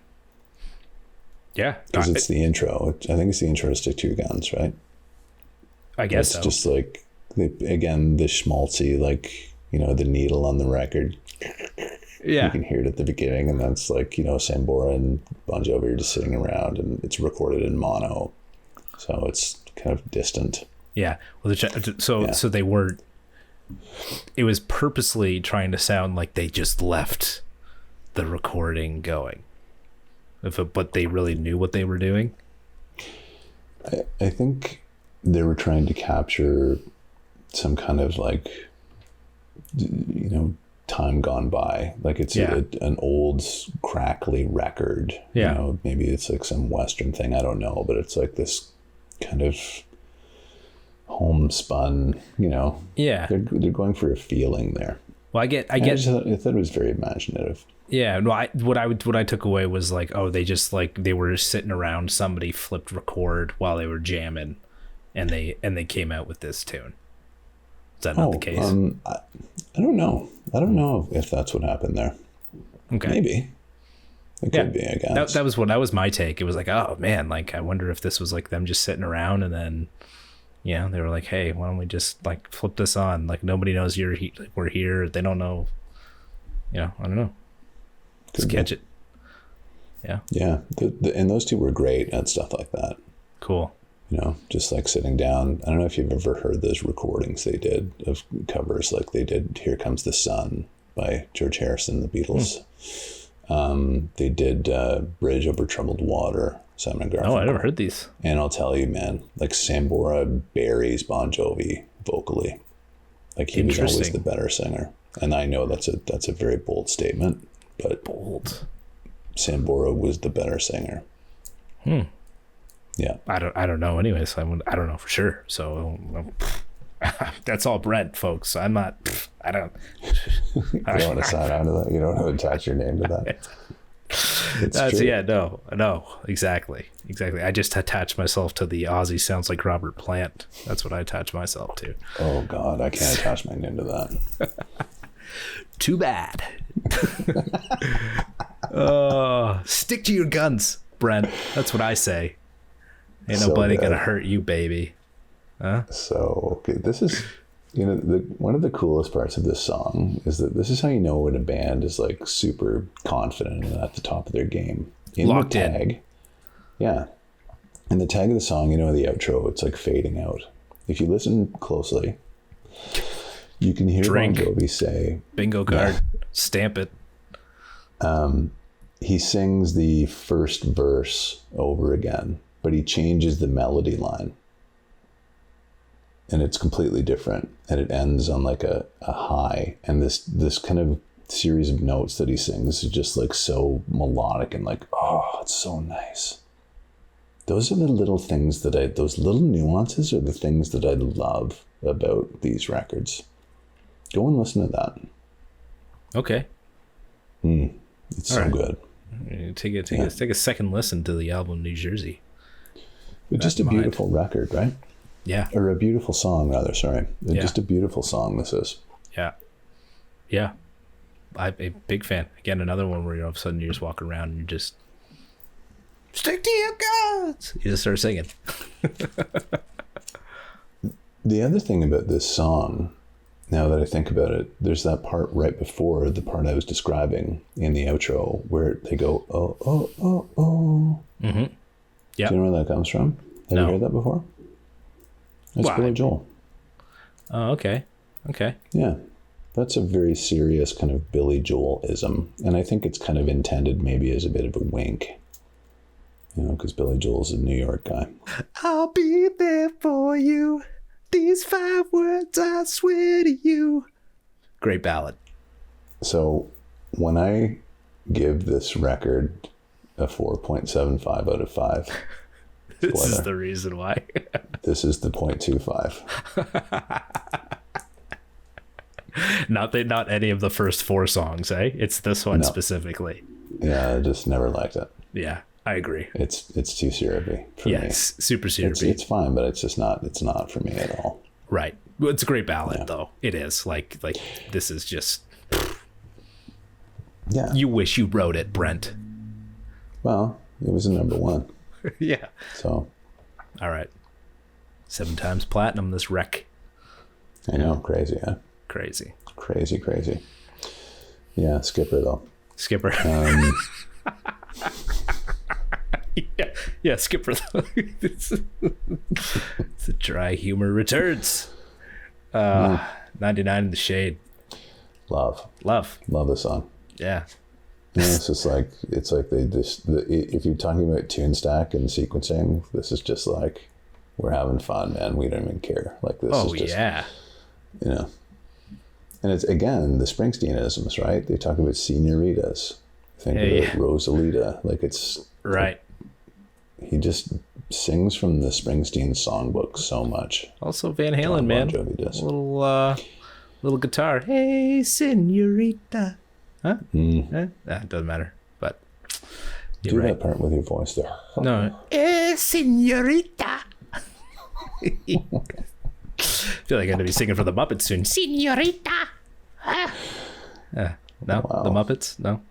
Speaker 1: Yeah.
Speaker 2: Because it's the intro. I think it's the intro to Stick to Your Guns, right?
Speaker 1: I guess
Speaker 2: it's just like, again, the schmaltzy, like, you know, the needle on the record.
Speaker 1: Yeah.
Speaker 2: You can hear it at the beginning, and that's like, you know, Sambora and Bon Jovi are just sitting around, and it's recorded in mono. So it's kind of distant.
Speaker 1: Yeah. Well, so they weren't, it was purposely trying to sound like they just left the recording going. But they really knew what they were doing.
Speaker 2: I think they were trying to capture some kind of like, you know, time gone by. Like it's an old crackly record.
Speaker 1: Yeah.
Speaker 2: You know, maybe it's like some Western thing. I don't know, but it's like this kind of homespun, you know. Yeah. They're going for a feeling there.
Speaker 1: Well, I get.
Speaker 2: I thought it was very imaginative.
Speaker 1: Yeah. No, what I took away was like, oh, they just like, they were sitting around, somebody flipped record while they were jamming, and they came out with this tune. Is that not the case?
Speaker 2: I don't know. I don't know if that's what happened there. Okay. Maybe. It could be, I guess.
Speaker 1: That was my take. It was like, oh man, like I wonder if this was like them just sitting around, and then, yeah, they were like, hey, why don't we just like flip this on? Like nobody knows we're here. They don't know. You know, I don't know. Just catch it. Yeah. Yeah.
Speaker 2: And those two were great at stuff like that.
Speaker 1: Cool.
Speaker 2: You know, just like sitting down. I don't know if you've ever heard those recordings they did of covers, like they did Here Comes the Sun by George Harrison, the Beatles. They did Bridge Over Troubled Water, Simon and Garfunkel.
Speaker 1: Oh, I never heard these.
Speaker 2: And I'll tell you, man, like Sambora buries Bon Jovi vocally. Like he was always the better singer. And I know that's a very bold statement, but Sambora was the better singer. Yeah. I
Speaker 1: don't know anyway, so I don't know for sure. So that's all Brent, folks. I'm not, I don't.
Speaker 2: You don't want to sign on to that. You don't want to attach your name to that.
Speaker 1: That's true. Yeah, no, exactly. I just attach myself to the Aussie sounds like Robert Plant. That's what I attach myself to.
Speaker 2: Oh God, I can't attach my name to that.
Speaker 1: Too bad. Stick to your guns, Brent. That's what I say. Ain't nobody gonna hurt you, baby. Huh?
Speaker 2: So okay, this is, you know, one of the coolest parts of this song is that this is how you know when a band is like super confident and at the top of their game.
Speaker 1: Locked
Speaker 2: the tag, in. Yeah. In the tag of the song, you know, the outro, it's like fading out. If you listen closely, you can hear Bon Jovi say,
Speaker 1: bingo card, stamp it.
Speaker 2: He sings the first verse over again, but he changes the melody line. And it's completely different. And it ends on like a high. And this kind of series of notes that he sings is just like so melodic and like, oh, it's so nice. Those are the little things those little nuances are the things that I love about these records. Go and listen to that.
Speaker 1: Okay.
Speaker 2: It's so good.
Speaker 1: Take a second listen to the album New Jersey.
Speaker 2: But just a beautiful record, right?
Speaker 1: Yeah.
Speaker 2: Or a beautiful song, rather. Sorry. Just a beautiful song, this is.
Speaker 1: Yeah. Yeah. I'm a big fan. Again, another one where all of a sudden you just walk around and you just stick to your guns. You just start singing.
Speaker 2: The other thing about this song, now that I think about it, there's that part right before the part I was describing in the outro where they go, oh, oh, oh, oh.
Speaker 1: Mm-hmm. Yeah.
Speaker 2: Do you know where that comes from? Have you heard that before? That's
Speaker 1: Why?
Speaker 2: Billy Joel.
Speaker 1: Oh, okay. Okay.
Speaker 2: Yeah. That's a very serious kind of Billy Joel-ism. And I think it's kind of intended maybe as a bit of a wink. You know, because Billy Joel's a New York guy.
Speaker 1: I'll be there for you. These 5 words I swear to you. Great ballad.
Speaker 2: So when I give this record a 4.75 out of 5,
Speaker 1: This is the reason why.
Speaker 2: this is the 0.25.
Speaker 1: Not any of the first 4 songs, eh? It's this one specifically.
Speaker 2: Yeah, I just never liked it.
Speaker 1: Yeah, I agree.
Speaker 2: It's too syrupy for me.
Speaker 1: Yes, super syrupy.
Speaker 2: It's fine, but it's not for me at all.
Speaker 1: Right. Well, it's a great ballad, though. It is. Like this is just...
Speaker 2: Yeah.
Speaker 1: You wish you wrote it, Brent.
Speaker 2: Well, it was a number 1.
Speaker 1: Yeah.
Speaker 2: So.
Speaker 1: All right. 7 times platinum, this wreck.
Speaker 2: I know, crazy, huh?
Speaker 1: Crazy.
Speaker 2: Crazy. Yeah, Skipper, though.
Speaker 1: Skipper. Yeah, Skipper, though. It's a dry humor returns. 99 in the shade.
Speaker 2: Love the song.
Speaker 1: Yeah.
Speaker 2: You know, it's like they just, if you're talking about tune stack and sequencing, this is just like, we're having fun, man. We don't even care. Like this is just, you know. And it's, again, the Springsteenisms, right? They talk about senoritas. Think about Rosalita. Like it's...
Speaker 1: Right.
Speaker 2: He just sings from the Springsteen songbook so much.
Speaker 1: Also Van Halen, man.
Speaker 2: Bon Jovi does.
Speaker 1: Little guitar. Hey, senorita. Huh? It doesn't matter. But
Speaker 2: do that part with your voice there.
Speaker 1: No. Hey, senorita. I feel like I'm going to be singing for the Muppets soon. Senorita. No, wow. The Muppets? No.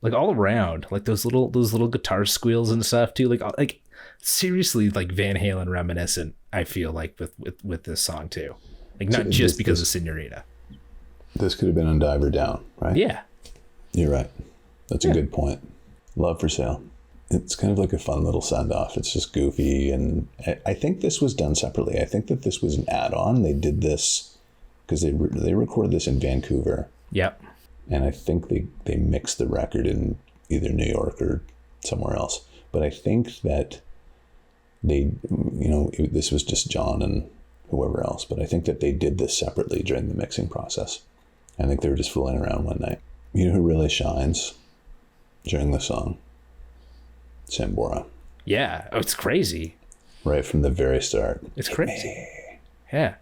Speaker 1: Like all around, like those little guitar squeals and stuff too. Like seriously, like Van Halen reminiscent. I feel like with this song too. Like not just because of Senorita.
Speaker 2: This could have been on Diver Down, right?
Speaker 1: Yeah.
Speaker 2: You're right. That's a good point. Love for Sale. It's kind of like a fun little send-off. It's just goofy. And I think this was done separately. I think that this was an add-on. They did this because they recorded this in Vancouver.
Speaker 1: Yep. And
Speaker 2: I think they mixed the record in either New York or somewhere else. But I think that this was just John and whoever else. But I think that they did this separately during the mixing process. I think they were just fooling around one night. You know who really shines during the song? Sambora.
Speaker 1: Yeah. Oh, it's crazy.
Speaker 2: Right from the very start.
Speaker 1: It's crazy. Yeah.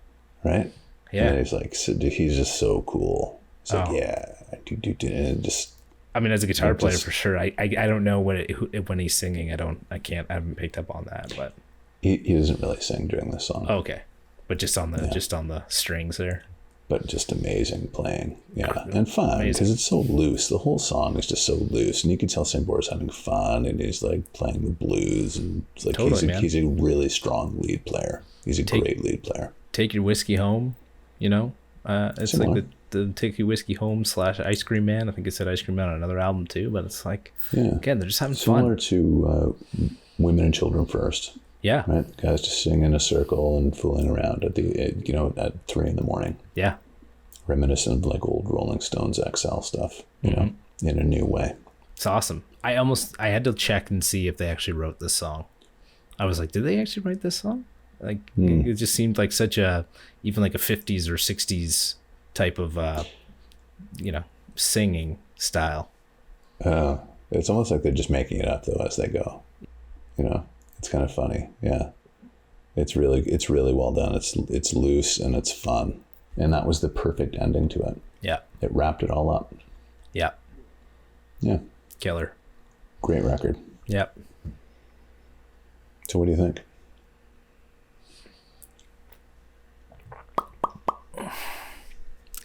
Speaker 2: Right?
Speaker 1: Yeah.
Speaker 2: And he's like, he's just so cool. It's like, and just.
Speaker 1: I mean, as a guitar player, for sure. I don't know when he's singing. I haven't picked up on that, but.
Speaker 2: He doesn't really sing during this song.
Speaker 1: Oh, okay. But just on the strings there.
Speaker 2: But just amazing playing. Yeah. And fun because it's so loose. The whole song is just so loose. And you can tell Sambora's having fun and he's like playing the blues and it's like he's a really strong lead player. He's a great lead player. Take Your Whiskey Home,
Speaker 1: you know? It's similar. Like the Take Your Whiskey Home / Ice Cream Man. I think it said Ice Cream Man on another album too, but it's like again, they're just having
Speaker 2: similar
Speaker 1: fun.
Speaker 2: To Women and Children First.
Speaker 1: Yeah.
Speaker 2: Right? Guys just sitting in a circle and fooling around at 3 a.m.
Speaker 1: Yeah.
Speaker 2: Reminiscent of like old Rolling Stones XL stuff, you know, in a new way.
Speaker 1: It's awesome. I had to check and see if they actually wrote this song. I was like, did they actually write this song? Like it just seemed like such even like a 50s or 60s type of, singing style.
Speaker 2: It's almost like they're just making it up though as they go. You know, it's kind of funny. Yeah. It's really well done. It's loose and it's fun. And that was the perfect ending to it.
Speaker 1: Yeah.
Speaker 2: It wrapped it all up.
Speaker 1: Yeah.
Speaker 2: Yeah.
Speaker 1: Killer.
Speaker 2: Great record.
Speaker 1: Yep.
Speaker 2: So what do you think?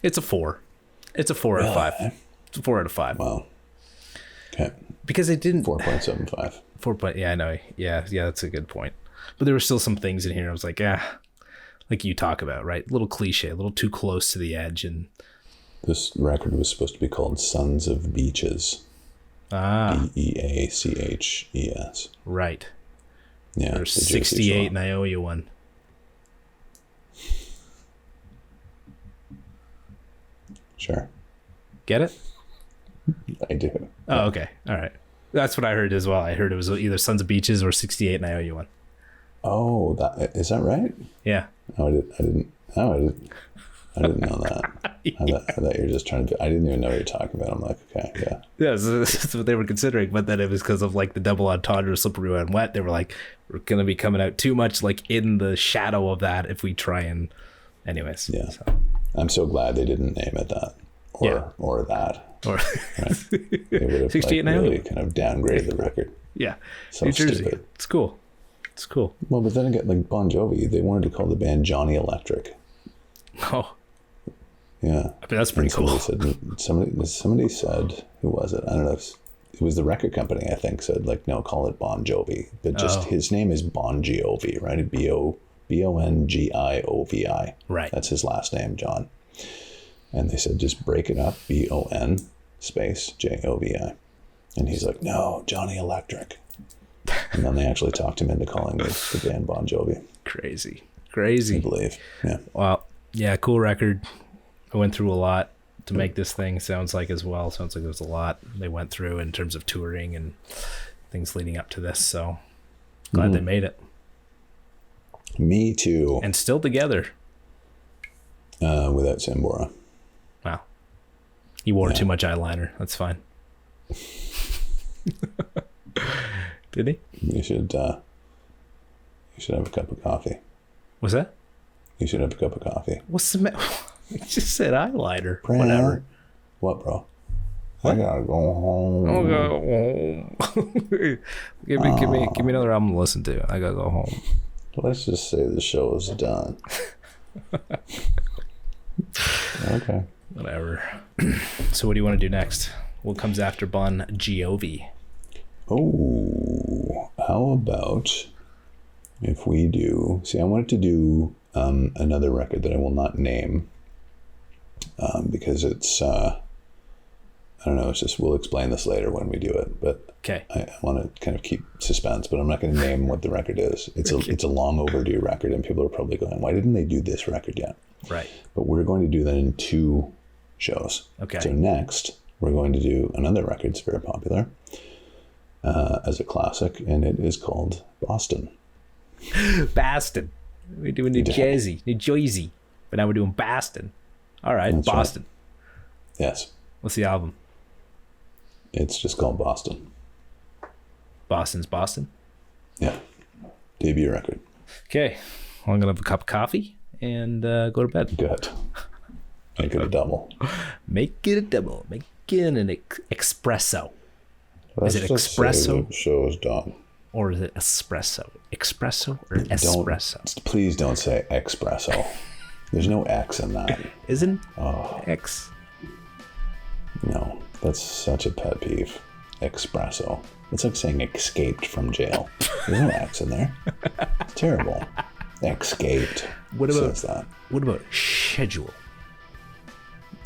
Speaker 1: It's a 4. It's a 4 out of 5. It's a 4 out of 5.
Speaker 2: Wow. Okay.
Speaker 1: Because it didn't
Speaker 2: 4.75.
Speaker 1: 4. Yeah, I know. Yeah, that's a good point. But there were still some things in here I was like, like you talk about, right? A little cliche, a little too close to the edge. And
Speaker 2: this record was supposed to be called Sons of Beaches. Beaches.
Speaker 1: Right.
Speaker 2: Yeah.
Speaker 1: There's 68 and I owe you one.
Speaker 2: Sure.
Speaker 1: Get it?
Speaker 2: I do.
Speaker 1: Oh, okay. All right. That's what I heard as well. I heard it was either Sons of Beaches or 68 and I owe you one.
Speaker 2: Oh, is that right?
Speaker 1: Yeah.
Speaker 2: Oh, I didn't know that. I thought you were just trying to. I didn't even know what you're talking about. I'm like, okay, yeah.
Speaker 1: Yeah, so that's what they were considering, but then it was because of like the double entendre, slippery when wet. They were like, we're gonna be coming out too much like in the shadow of that if we try and, anyways.
Speaker 2: Yeah.
Speaker 1: So.
Speaker 2: I'm so glad they didn't name it that, or that.
Speaker 1: Or
Speaker 2: right? They would have
Speaker 1: 68
Speaker 2: like, really kind of downgraded the record.
Speaker 1: Yeah,
Speaker 2: So
Speaker 1: New Jersey.
Speaker 2: stupid.
Speaker 1: It's cool. It's cool.
Speaker 2: Well, but then again, like Bon Jovi, they wanted to call the band Johnny Electric.
Speaker 1: Oh,
Speaker 2: Yeah.
Speaker 1: I mean that's pretty cool.
Speaker 2: Somebody said, who was it? I don't know. It was the record company, I think, said like, no, call it Bon Jovi. But just his name is Bon Jovi, right? Bongiovi.
Speaker 1: Right.
Speaker 2: That's his last name, John. And they said, just break it up, BON space JOVI. And he's like, no, Johnny Electric. And then they actually talked him into calling the band Bon Jovi.
Speaker 1: Crazy.
Speaker 2: I believe. Yeah.
Speaker 1: Well, yeah, cool record. I went through a lot to make this thing, sounds like as well. Sounds like there's a lot they went through in terms of touring and things leading up to this. So glad they made it.
Speaker 2: Me too.
Speaker 1: And still together.
Speaker 2: Without Sambora.
Speaker 1: Wow. He wore too much eyeliner. That's fine. Did he?
Speaker 2: You should have a cup of coffee.
Speaker 1: What's that?
Speaker 2: You should have a cup of coffee.
Speaker 1: What's the matter? You just said eyeliner.
Speaker 2: Brent.
Speaker 1: Whatever.
Speaker 2: What, bro? What? I gotta go home.
Speaker 1: I'll go home. give me another album to listen to. I gotta go home.
Speaker 2: Let's just say the show is done. Okay.
Speaker 1: Whatever. So what do you want to do next? What comes after Bon Jovi?
Speaker 2: Oh, how about if we do... See, I wanted to do another record that I will not name because it's... I don't know, it's just... We'll explain this later when we do it, but
Speaker 1: okay.
Speaker 2: I want to kind of keep suspense, but I'm not going to name what the record is. It's a long overdue record, and people are probably going, why didn't they do this record yet?
Speaker 1: Right.
Speaker 2: But we're going to do that in 2 shows. Okay. So next, we're going to do another record that's very popular as a classic, and it is called Boston.
Speaker 1: Boston. We're doing New Jersey, but now we're doing Boston. All right, that's Boston.
Speaker 2: Right. Yes.
Speaker 1: What's the album?
Speaker 2: It's just called Boston.
Speaker 1: Boston's Boston?
Speaker 2: Yeah. Debut record.
Speaker 1: Okay. Well, I'm going to have a cup of coffee and go to bed.
Speaker 2: Good. Make it a double.
Speaker 1: Make it a double. Make it an espresso. Is it espresso?
Speaker 2: The show is done.
Speaker 1: Or is it espresso? Espresso or espresso?
Speaker 2: Please don't say espresso. There's no X in that.
Speaker 1: Isn't X?
Speaker 2: No, that's such a pet peeve. Espresso. It's like saying escaped from jail. There's no X in there. It's terrible. Escaped.
Speaker 1: What about
Speaker 2: that?
Speaker 1: What about schedule?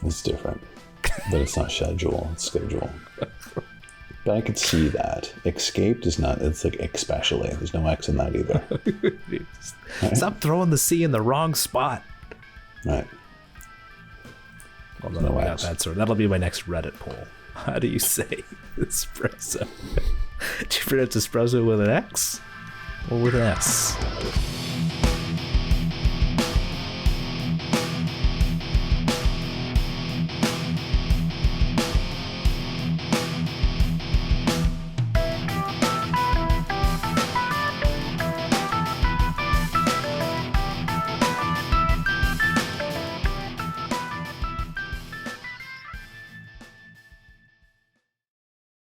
Speaker 2: It's different, but it's not schedule. It's schedule. But I could see that. Escaped is not. It's like especially. There's no X in that either.
Speaker 1: Right? Stop throwing the C in the wrong spot.
Speaker 2: Right.
Speaker 1: Well, no, I got that sort. That'll be my next Reddit poll. How do you say espresso? Do you pronounce espresso with an X or with an S?